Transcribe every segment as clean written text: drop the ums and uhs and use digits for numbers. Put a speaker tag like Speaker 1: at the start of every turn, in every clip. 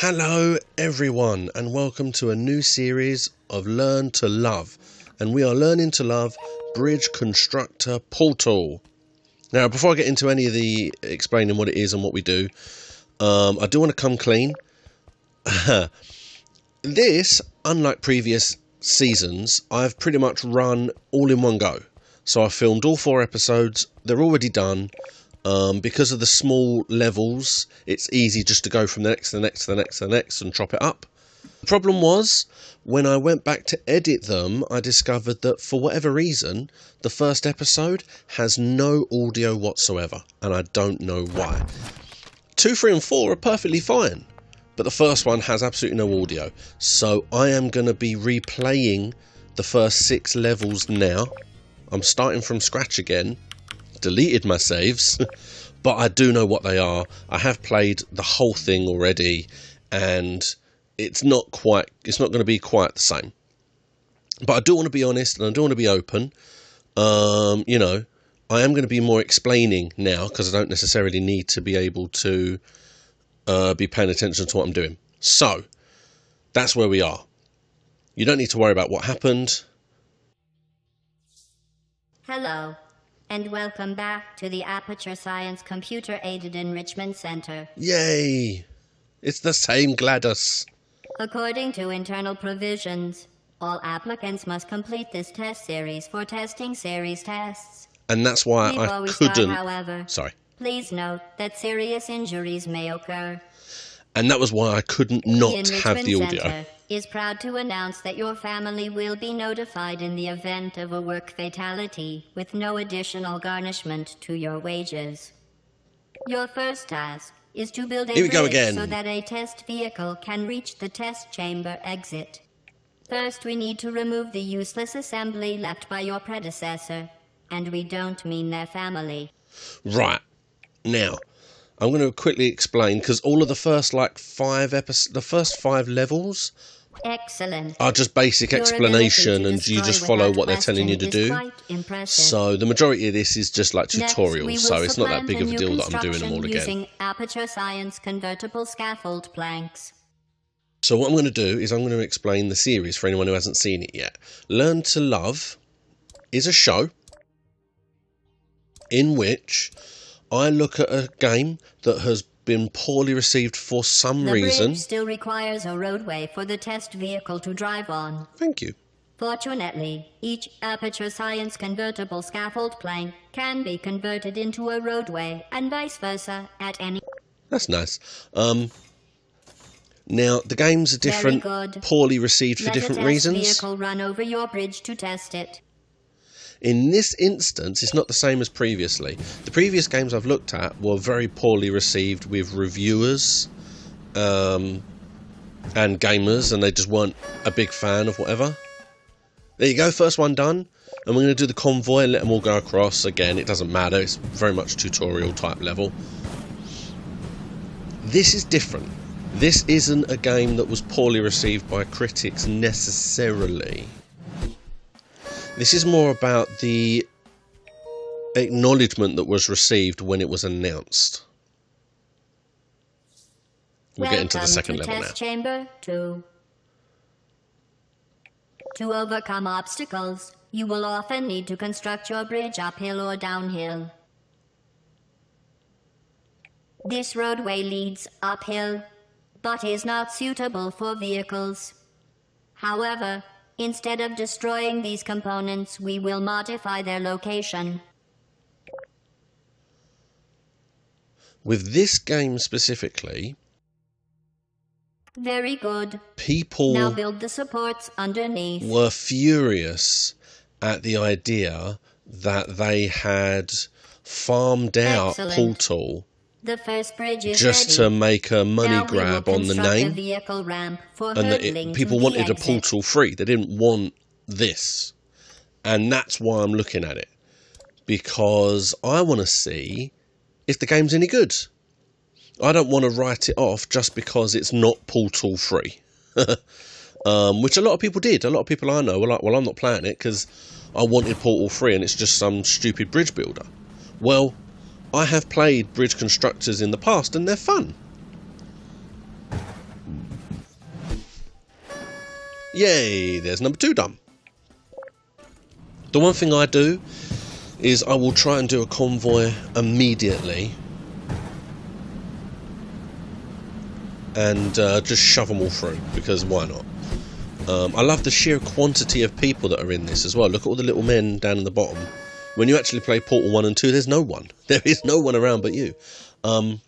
Speaker 1: Hello everyone and welcome to a new series of Learn to Love, and we are learning to love Bridge Constructor Portal. Now before I get into any of the explaining what it is and what we do, I do want to come clean. This, unlike previous seasons, I've pretty much run all in one go. So I filmed all 4 episodes, they're already done. Because of the small levels, it's easy just to go from the next to the next to the next to the next and chop it up. The problem was, when I went back to edit them, I discovered that for whatever reason, the first episode has no audio whatsoever, and I don't know why. 2, 3 and 4 are perfectly fine, but the first one has absolutely no audio. So I am going to be replaying the first 6 levels now. I'm starting from scratch again. Deleted my saves, but I do know what they are. I have played the whole thing already, and it's not going to be quite the same. But I do want to be honest, and I do want to be open. You know, I am going to be more explaining now, because I don't necessarily need to be able to be paying attention to what I'm doing. So that's where we are. You don't need to worry about what happened.
Speaker 2: Hello. And welcome back to the Aperture Science Computer Aided Enrichment Center.
Speaker 1: Yay! It's the same GLaDOS.
Speaker 2: According to internal provisions, all applicants must complete this test series for testing series tests.
Speaker 1: And that's why I couldn't...
Speaker 2: however,
Speaker 1: Sorry.
Speaker 2: Please note that serious injuries may occur.
Speaker 1: And that was why I couldn't not have the audio.
Speaker 2: Center is proud to announce that your family will be notified in the event of a work fatality with no additional garnishment to your wages. Your first task is to build a bridge so that a test vehicle can reach the test chamber exit. First, we need to remove the useless assembly left by your predecessor, and we don't mean their family.
Speaker 1: Right. Now, I'm going to quickly explain, because all of the first the first 5 levels are just basic explanation, and you just follow what they're telling you to do. So the majority of this is just like tutorials, so it's not that big of a deal that I'm doing them all again.
Speaker 2: Using Aperture Science convertible scaffold planks.
Speaker 1: So what I'm going to do is I'm going to explain the series for anyone who hasn't seen it yet. Learn to Love is a show in which I look at a game that has been poorly received for some reason.
Speaker 2: The bridge still requires a roadway for the test vehicle to drive on.
Speaker 1: Thank you.
Speaker 2: Fortunately, each Aperture Science convertible scaffold plank can be converted into a roadway, and vice versa at any...
Speaker 1: That's nice. Now, the games are different, poorly received for different reasons.
Speaker 2: Let a test vehicle run over your bridge to test it.
Speaker 1: In this instance, it's not the same as previously. The previous games I've looked at were very poorly received with reviewers and gamers, and they just weren't a big fan of whatever. There you go, first one done. And we're going to do the convoy and let them all go across. Again, it doesn't matter, it's very much tutorial type level. This is different. This isn't a game that was poorly received by critics necessarily. This is more about the acknowledgement that was received when it was announced. We'll get into the second level now.
Speaker 2: Test chamber 2. To overcome obstacles, you will often need to construct your bridge uphill or downhill. This roadway leads uphill, but is not suitable for vehicles. However, instead of destroying these components, we will modify their location.
Speaker 1: With this game specifically...
Speaker 2: Very good.
Speaker 1: People
Speaker 2: now build the supports underneath.
Speaker 1: Were furious at the idea that they had farmed out Portal
Speaker 2: the first bridge is
Speaker 1: just
Speaker 2: ready.
Speaker 1: To make a money grab on the name,
Speaker 2: and
Speaker 1: that people wanted a Portal free. They didn't want this, and that's why I'm looking at it, because I want to see if the game's any good. I don't want to write it off just because it's not Portal free, which a lot of people did. A lot of people I know were like, well, I'm not playing it because I wanted Portal free and it's just some stupid bridge builder. Well, I have played bridge constructors in the past and they're fun. Yay, there's number 2 done. The one thing I do is I will try and do a convoy immediately and just shove them all through, because why not? I love the sheer quantity of people that are in this as well. Look at all the little men down in the bottom. When you actually play Portal 1 and 2, there's no one. There is no one around but you. But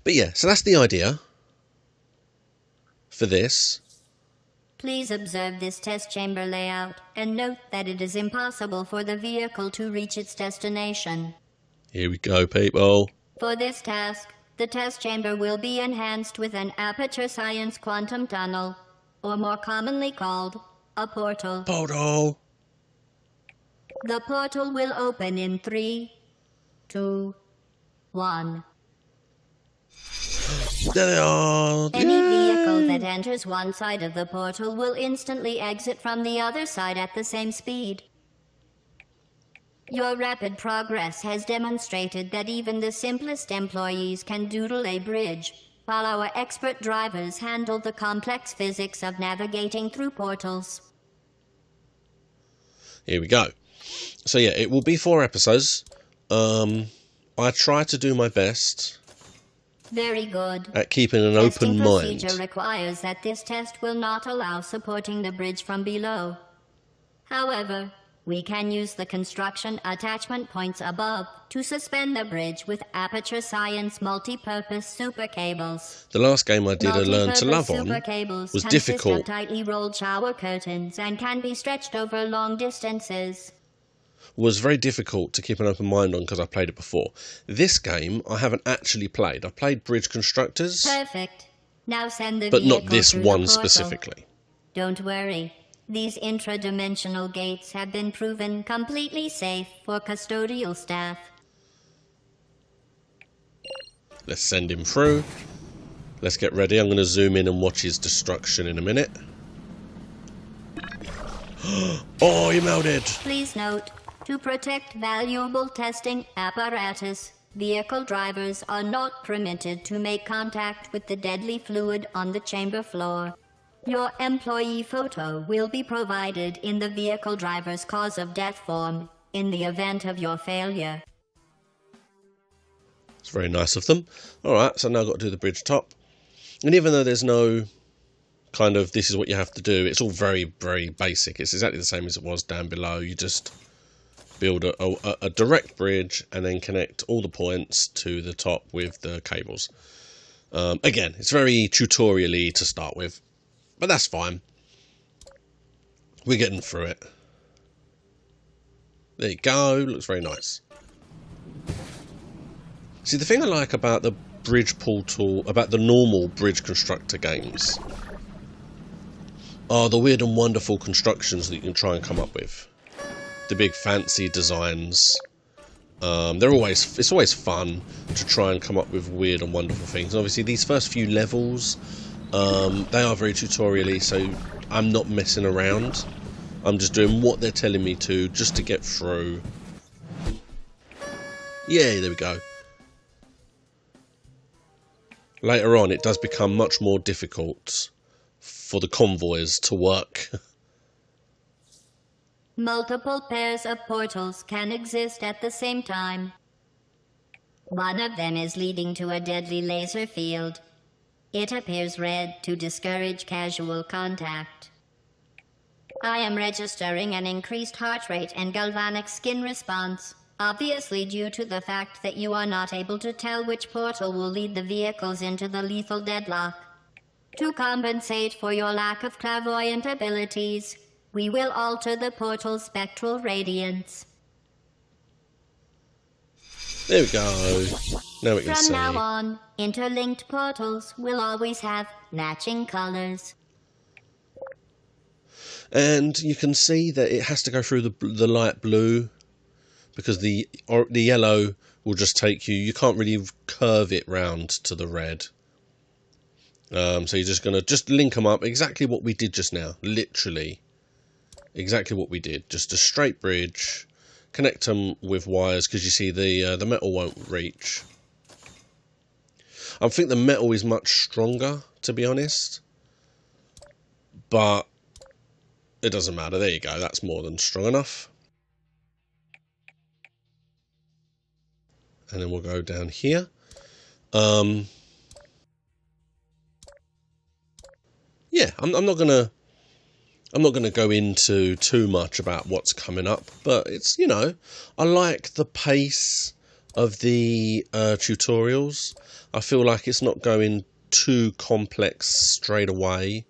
Speaker 1: yeah, so that's the idea for this.
Speaker 2: Please observe this test chamber layout and note that it is impossible for the vehicle to reach its destination.
Speaker 1: Here we go, people.
Speaker 2: For this task, the test chamber will be enhanced with an aperture science quantum tunnel, or more commonly called a portal.
Speaker 1: Portal.
Speaker 2: The portal will open in 3, 2, 1.
Speaker 1: There they are.
Speaker 2: Any vehicle that enters one side of the portal will instantly exit from the other side at the same speed. Your rapid progress has demonstrated that even the simplest employees can doodle a bridge, while our expert drivers handle the complex physics of navigating through portals.
Speaker 1: Here we go. So yeah, it will be 4 episodes. I try to do my best.
Speaker 2: Very good.
Speaker 1: At keeping an open mind.
Speaker 2: Testing procedure requires that this test will not allow supporting the bridge from below. However, we can use the construction attachment points above to suspend the bridge with aperture science multi-purpose super cables.
Speaker 1: The last game I did I learned to love on was difficult.
Speaker 2: Of tightly rolled shower curtains and can be stretched over long distances.
Speaker 1: Was very difficult to keep an open mind on because I played it before. This game I haven't actually played. I played Bridge Constructors.
Speaker 2: Perfect. Now send the
Speaker 1: but
Speaker 2: vehicle
Speaker 1: not this
Speaker 2: through
Speaker 1: one
Speaker 2: the portal.
Speaker 1: specifically.
Speaker 2: Don't worry. These intra-dimensional gates have been proven completely safe for custodial staff.
Speaker 1: Let's send him through. Let's get ready. I'm going to zoom in and watch his destruction in a minute. Oh, he melted!
Speaker 2: Please note, to protect valuable testing apparatus, vehicle drivers are not permitted to make contact with the deadly fluid on the chamber floor. Your employee photo will be provided in the vehicle driver's cause of death form in the event of your failure.
Speaker 1: It's very nice of them. Alright, so now I've got to do the bridge top. And even though there's no kind of this is what you have to do, it's all very, very basic. It's exactly the same as it was down below. You just build a direct bridge and then connect all the points to the top with the cables. Again, it's very tutorial-y to start with. But that's fine. We're getting through it. There you go. Looks very nice. See, the thing I like about the bridge portal, about the normal bridge constructor games, are the weird and wonderful constructions that you can try and come up with. The big fancy designs. It's always fun to try and come up with weird and wonderful things. And obviously, these first few levels, they are very tutorial-y, so I'm not messing around. I'm just doing what they're telling me to, just to get through. Yeah, there we go. Later on, it does become much more difficult for the convoys to work.
Speaker 2: Multiple pairs of portals can exist at the same time. One of them is leading to a deadly laser field. It appears red to discourage casual contact. I am registering an increased heart rate and galvanic skin response, obviously due to the fact that you are not able to tell which portal will lead the vehicles into the lethal deadlock. To compensate for your lack of clairvoyant abilities, we will alter the portal's spectral radiance.
Speaker 1: There we go. Now we can see.
Speaker 2: From now on, interlinked portals will always have matching colors.
Speaker 1: And you can see that it has to go through the light blue, because the yellow will just take you. You can't really curve it round to the red. So you're just going to link them up. Exactly what we did just now. Literally. Exactly what we did. Just a straight bridge. Connect them with wires, because you see the metal won't reach. I think the metal is much stronger, to be honest. but it doesn't matter. There you go. That's more than strong enough. And then we'll go down here. Yeah, I'm not gonna go into too much about what's coming up, but it's, you know, I like the pace of the tutorials. I feel like it's not going too complex straight away.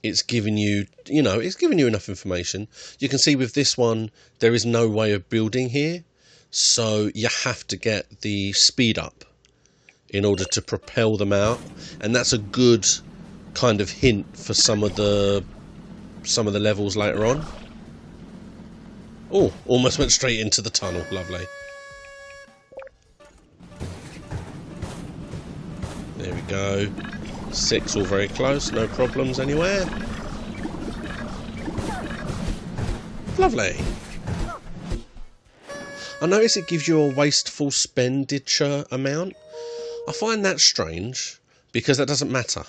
Speaker 1: It's giving you, you know, it's giving you enough information. You can see with this one, there is no way of building here, so you have to get the speed up in order to propel them out, and that's a good kind of hint for some of the levels later on. Oh, almost went straight into the tunnel. Lovely. There we go. 6 all very close, no problems anywhere. Lovely. I notice it gives you a wasteful expenditure amount. I find that strange because that doesn't matter.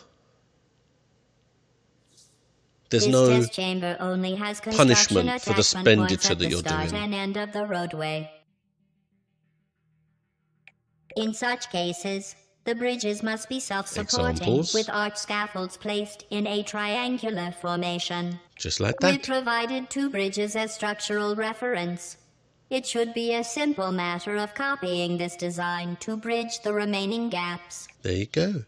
Speaker 1: There's no
Speaker 2: test chamber only has
Speaker 1: punishment for the expenditure that you're doing.
Speaker 2: And end of the roadway. In such cases, the bridges must be self-supporting with arch scaffolds placed in a triangular formation.
Speaker 1: Just like that.
Speaker 2: We provided 2 bridges as structural reference. It should be a simple matter of copying this design to bridge the remaining gaps.
Speaker 1: There you go.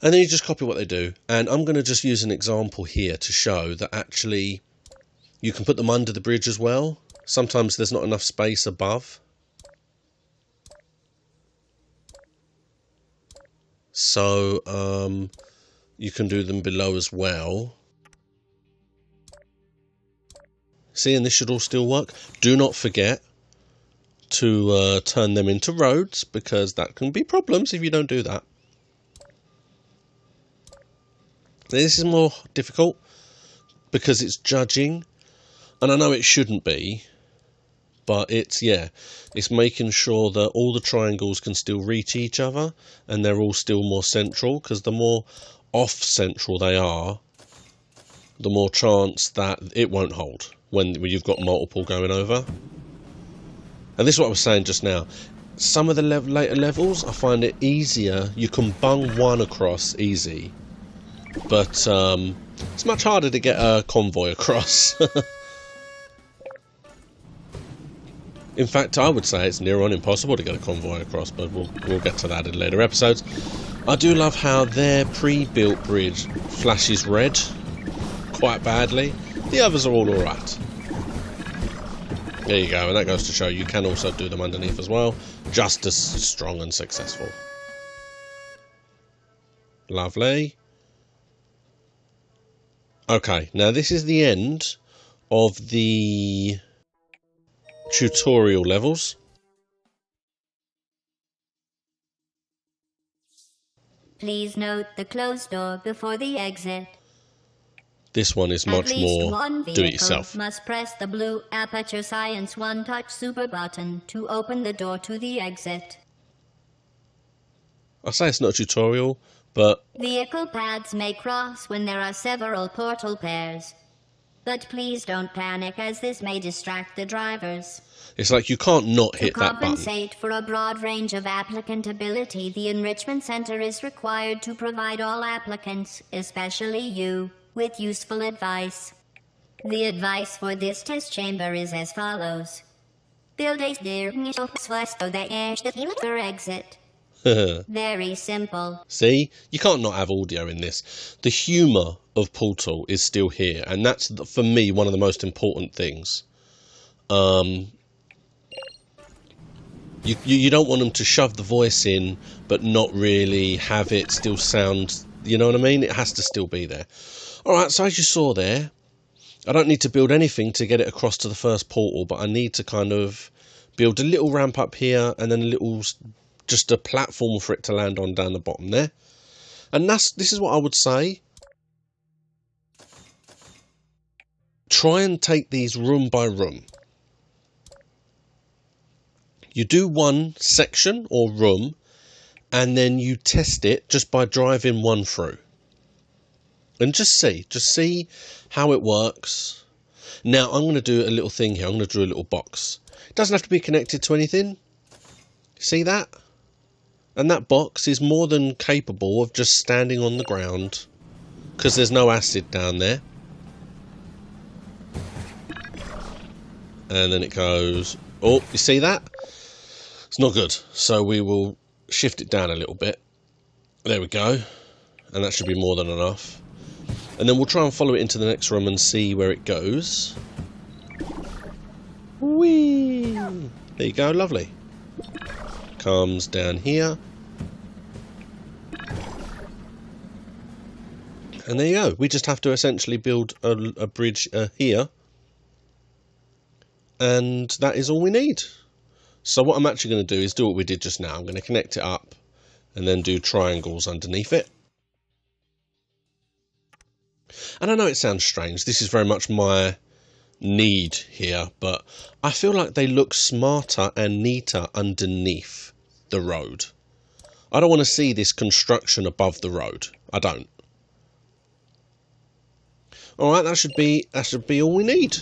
Speaker 1: And then you just copy what they do. And I'm going to just use an example here to show that actually you can put them under the bridge as well. Sometimes there's not enough space above. So you can do them below as well. See, and this should all still work. Do not forget to turn them into roads, because that can be problems if you don't do that. This is more difficult because it's judging, and I know it shouldn't be, but it's, yeah, it's making sure that all the triangles can still reach each other and they're all still more central, because the more off central they are, the more chance that it won't hold when you've got multiple going over. And this is what I was saying just now. Some of the later levels, I find it easier. You can bung one across easy, but it's much harder to get a convoy across. In fact, I would say it's near on impossible to get a convoy across, but we'll get to that in later episodes. I do love how their pre-built bridge flashes red quite badly. The others are all alright. There you go, and that goes to show you can also do them underneath as well, just as strong and successful. Lovely. Okay, now this is the end of the tutorial levels.
Speaker 2: Please note the closed door before the exit.
Speaker 1: This one is much more do-it-yourself.
Speaker 2: Must press the blue Aperture Science One Touch Super button to open the door to the exit.
Speaker 1: I say it's not a tutorial, but
Speaker 2: vehicle paths may cross when there are several portal pairs. But please don't panic, as this may distract the drivers.
Speaker 1: It's like you can't not hit that button.
Speaker 2: To compensate for a broad range of applicant ability, the Enrichment Center is required to provide all applicants, especially you, with useful advice. The advice for this test chamber is as follows. Build a exit. Very simple.
Speaker 1: See, you can't not have audio in this. The humour of Portal is still here, and that's, for me, one of the most important things. You don't want them to shove the voice in, but not really have it still sound, you know what I mean? It has to still be there. Alright, so as you saw there, I don't need to build anything to get it across to the first portal, but I need to kind of build a little ramp up here, and then a little, just a platform for it to land on down the bottom there. And this is what I would say. Try and take these room by room. You do one section or room, and then you test it just by driving one through. And just see how it works. Now, I'm going to do a little thing here. I'm going to draw a little box. It doesn't have to be connected to anything. See that? And that box is more than capable of just standing on the ground, because there's no acid down there. And then it goes... Oh, you see that? It's not good. So we will shift it down a little bit. There we go. And that should be more than enough. And then we'll try and follow it into the next room and see where it goes. Whee! There you go, lovely. Comes down here. And there you go. We just have to essentially build a bridge here. And that is all we need. So what I'm actually going to do is do what we did just now. I'm going to connect it up and then do triangles underneath it. And I know it sounds strange. This is very much my need here, but I feel like they look smarter and neater underneath the road. I don't want to see this construction above the road. I don't. All right, that should be all we need.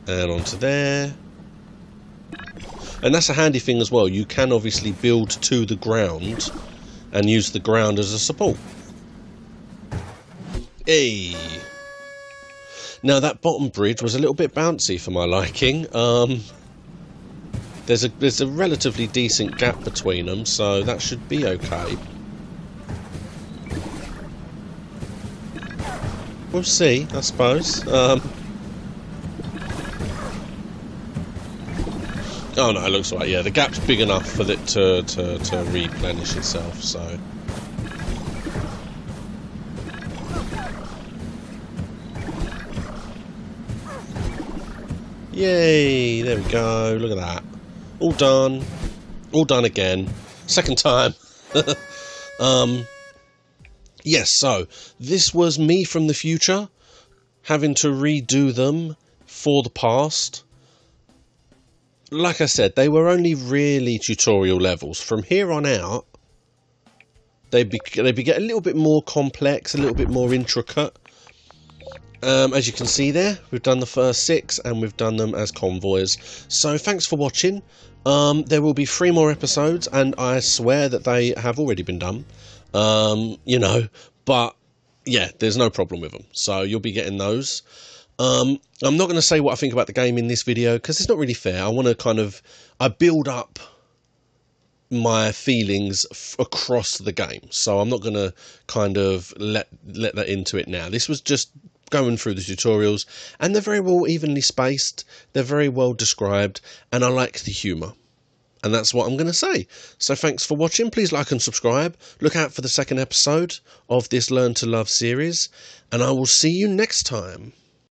Speaker 1: And onto there. And that's a handy thing as well. You can obviously build to the ground and use the ground as a support. Hey. Now that bottom bridge was a little bit bouncy for my liking. There's a relatively decent gap between them, so that should be okay. We'll see, I suppose. Oh no, it looks like, yeah, the gap's big enough for it to replenish itself, so. Yay, there we go, look at that. All done. All done again. Second time. Yes, so, this was me from the future, having to redo them for the past. Like I said, they were only really tutorial levels. From here on out, they get a little bit more complex, a little bit more intricate. As you can see there, we've done the first 6 and we've done them as convoys. So thanks for watching. There will be 3 more episodes, and I swear that they have already been done. You know, but yeah, there's no problem with them. So you'll be getting those. I'm not going to say what I think about the game in this video, because it's not really fair. I want to I build up my feelings across the game, so I'm not going to kind of let that into it now. This was just going through the tutorials, and they're very well evenly spaced, they're very well described, and I like the humour. And that's what I'm going to say. So thanks for watching. Please like and subscribe. Look out for the second episode of this Learn to Love series, and I will see you next time.